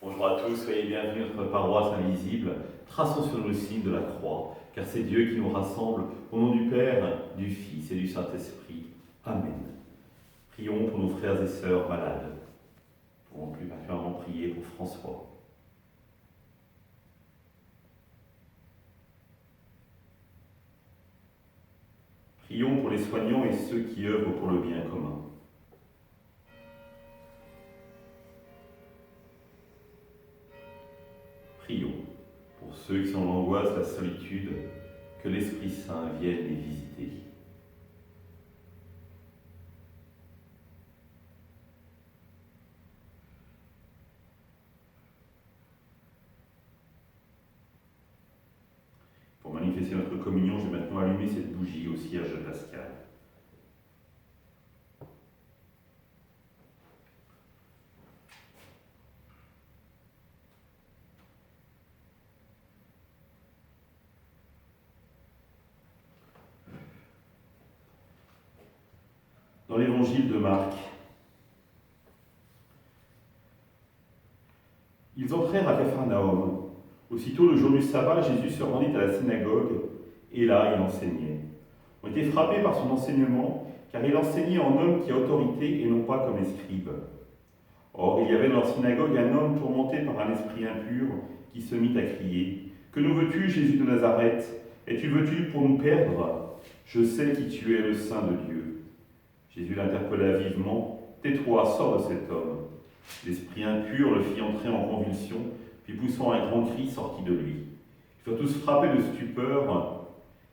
Bonjour à tous, soyez bienvenus à notre paroisse invisible. Traçons sur nous le signe de la croix, car c'est Dieu qui nous rassemble au nom du Père, du Fils et du Saint-Esprit. Amen. Prions pour nos frères et sœurs malades. Nous pouvons plus particulièrement prier pour François. Prions pour les soignants et ceux qui œuvrent pour le bien commun. Prions pour ceux qui sont dans l'angoisse, la solitude, que l'Esprit Saint vienne les visiter. Pour manifester notre communion, je vais maintenant allumer cette bougie au cierge pascal. Dans l'évangile de Marc, ils entrèrent à Capharnaüm. Aussitôt le jour du sabbat, Jésus se rendit à la synagogue, et là il enseignait. On était frappés par son enseignement, car il enseignait en homme qui a autorité et non pas comme les scribes. Or, il y avait dans leur synagogue un homme tourmenté par un esprit impur qui se mit à crier « Que nous veux-tu, Jésus de Nazareth? Es-tu venu pour nous perdre? Je sais qui tu es, le Saint de Dieu. » Jésus l'interpella vivement « Tais-toi, sors de cet homme. » L'esprit impur le fit entrer en convulsion, puis poussant un grand cri sortit de lui. Ils furent tous frappés de stupeur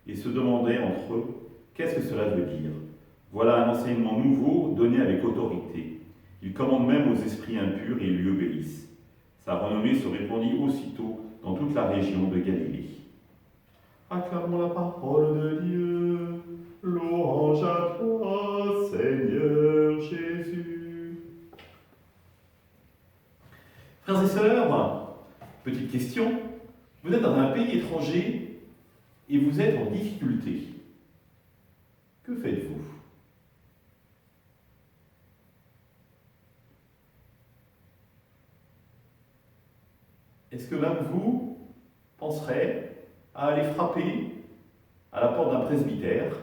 et se demandaient entre eux « Qu'est-ce que cela veut dire ?» Voilà un enseignement nouveau donné avec autorité. Il commande même aux esprits impurs et ils lui obéissent. Sa renommée se répandit aussitôt dans toute la région de Galilée. Acclamons la parole de Dieu. Louange à toi, Seigneur Jésus. Frères et sœurs, petite question. Vous êtes dans un pays étranger et vous êtes en difficulté. Que faites-vous ? Est-ce que l'un de vous penserait à aller frapper à la porte d'un presbytère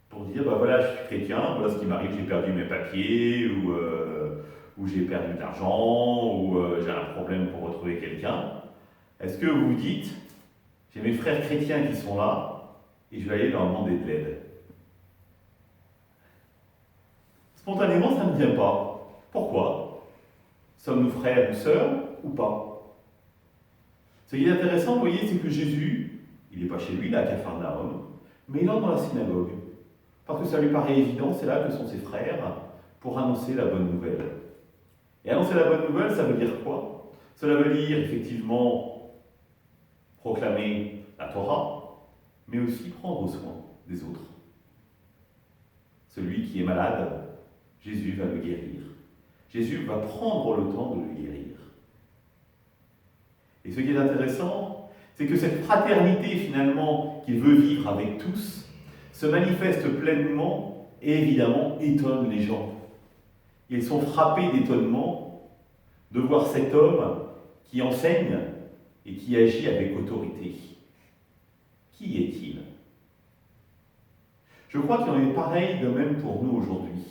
pour dire, voilà, je suis chrétien, voilà ce qui m'arrive, j'ai perdu mes papiers, ou j'ai perdu de l'argent, ou j'ai un problème pour retrouver quelqu'un. Est-ce que vous vous dites, j'ai mes frères chrétiens qui sont là, et je vais aller leur demander de l'aide? Spontanément, ça ne vient pas. Pourquoi? Sommes-nous frères ou sœurs, ou pas? Ce qui est intéressant, vous voyez, c'est que Jésus, il n'est pas chez lui, là, à Capharnaüm, mais il entre dans la synagogue. Parce que ça lui paraît évident, c'est là que sont ses frères, pour annoncer la bonne nouvelle. Et annoncer la bonne nouvelle, ça veut dire quoi? Cela veut dire, effectivement, proclamer la Torah, mais aussi prendre soin des autres. Celui qui est malade, Jésus va le guérir. Jésus va prendre le temps de le guérir. Et ce qui est intéressant, c'est que cette fraternité, finalement, qu'il veut vivre avec tous, se manifeste pleinement et évidemment étonne les gens. Ils sont frappés d'étonnement de voir cet homme qui enseigne et qui agit avec autorité. Qui est-il? Je crois qu'il en est pareil de même pour nous aujourd'hui.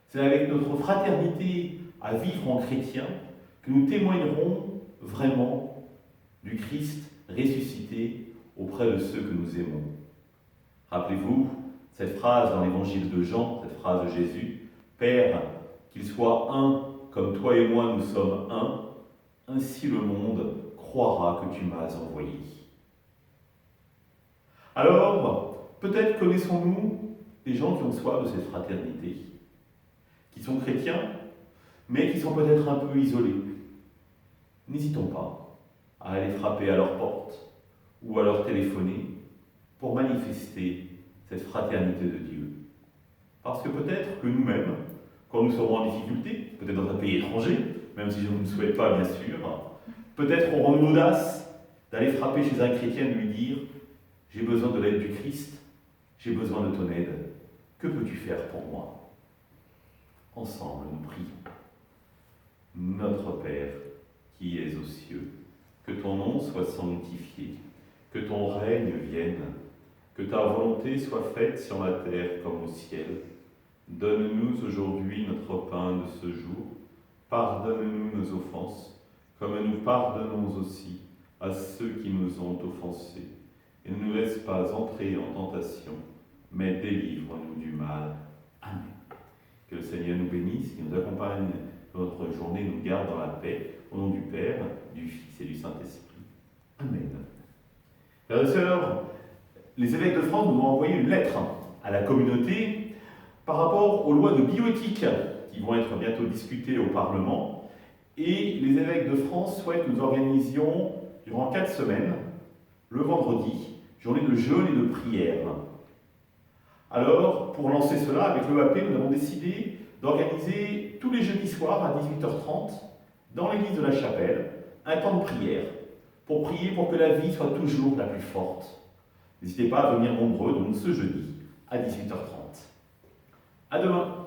C'est avec notre fraternité à vivre en chrétien que nous témoignerons vraiment du Christ ressuscité auprès de ceux que nous aimons. Rappelez-vous cette phrase dans l'évangile de Jean, cette phrase de Jésus, « Père, qu'il soit un, comme toi et moi nous sommes un, ainsi le monde croira que tu m'as envoyé. » Alors, peut-être connaissons-nous des gens qui ont soif de cette fraternité, qui sont chrétiens, mais qui sont peut-être un peu isolés. N'hésitons pas à aller frapper à leur porte ou à leur téléphoner pour manifester cette fraternité de Dieu. Parce que peut-être que nous-mêmes, quand nous serons en difficulté, peut-être dans un pays étranger, même si je ne le souhaite pas bien sûr, peut-être aurons-nous l'audace d'aller frapper chez un chrétien et de lui dire « J'ai besoin de l'aide du Christ, j'ai besoin de ton aide, que peux-tu faire pour moi ?» Ensemble, nous prions. Notre Père, qui es aux cieux, que ton nom soit sanctifié, que ton règne vienne, que ta volonté soit faite sur la terre comme au ciel. Donne-nous aujourd'hui notre pain de ce jour. Pardonne-nous nos offenses, comme nous pardonnons aussi à ceux qui nous ont offensés. Et ne nous laisse pas entrer en tentation, mais délivre-nous du mal. Amen. Que le Seigneur nous bénisse, qu'il nous accompagne dans notre journée, nous garde dans la paix, au nom du Père, du Fils et du Saint-Esprit. Amen. Frères et sœurs, les évêques de France nous ont envoyé une lettre à la communauté par rapport aux lois de bioéthique qui vont être bientôt discutées au Parlement. Et les évêques de France souhaitent que nous organisions durant 4 semaines, le vendredi, journée de jeûne et de prière. Alors, pour lancer cela, avec l'EAP, nous avons décidé d'organiser tous les jeudis soirs à 18h30, dans l'église de la Chapelle, un temps de prière, pour prier pour que la vie soit toujours la plus forte. N'hésitez pas à venir nombreux donc ce jeudi à 18h30. À demain!